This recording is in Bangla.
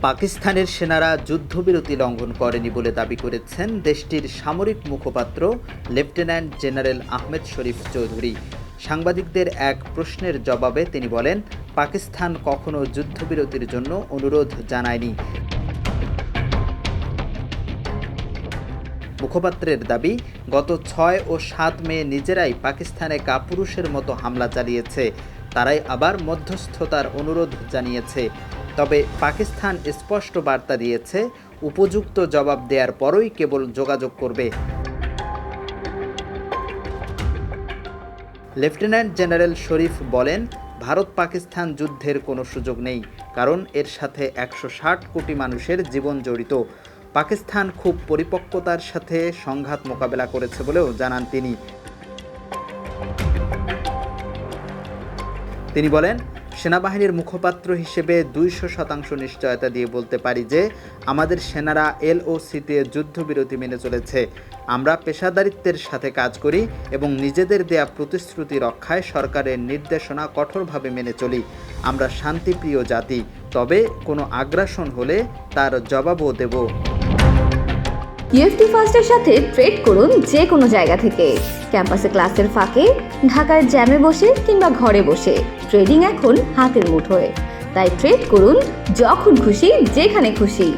পাকিস্তানের সেনারা যুদ্ধবিরতি লঙ্ঘন করেনি বলে দাবি করেছেন দেশটির সামরিক মুখপাত্র লেফটেন্যান্ট জেনারেল আহমেদ শরীফ চৌধুরী। সাংবাদিকদের এক প্রশ্নের জবাবে তিনি বলেন, পাকিস্তান কখনো যুদ্ধবিরতির জন্য অনুরোধ জানায়নি। মুখপাত্রের দাবি, গত ৬ ও ৭ মে নিজেরাই পাকিস্তানে কাপুরুষের মতো হামলা চালিয়েছে, তারাই আবার মধ্যস্থতার অনুরোধ জানিয়েছে। তবে পাকিস্তান স্পষ্ট বার্তা দিয়েছে, উপযুক্ত জবাব দেওয়ার পরই কেবল যোগাযোগ করবে। লেফটেন্যান্ট জেনারেল শরীফ বলেন, ভারত পাকিস্তান যুদ্ধের কোনো সুযোগ নেই, কারণ এর সাথে ১৬০ কোটি মানুষের জীবন জড়িত। পাকিস্তান খুব পরিপক্বতার সাথে সংঘাত মোকাবেলা করেছে বলেও জানান তিনি বলেন, সেনাবাহিনীর মুখপাত্র হিসেবে ২০০% নিশ্চয়তা দিয়ে বলতে পারি যে আমাদের সেনারা এলওসিতে যুদ্ধবিরতি মেনে চলেছে। আমরা পেশাদারিত্বের সাথে কাজ করি এবং নিজেদের দেয়া প্রতিশ্রুতি রক্ষায় সরকারের নির্দেশনা কঠোরভাবে মেনে চলি। আমরা শান্তিপ্রিয় জাতি, তবে কোনো আগ্রাসন হলে তার জবাবও দেব। ইউএফটি ফার্স্টের সাথে ট্রেড করুন যে কোনো জায়গা থেকে। ক্যাম্পাসে ক্লাসের ফাঁকে, ঢাকার জ্যামে বসে কিংবা ঘরে বসে ট্রেডিং এখন হাতের মুঠোয়। তাই ট্রেড করুন যখন খুশি, যেখানে খুশি।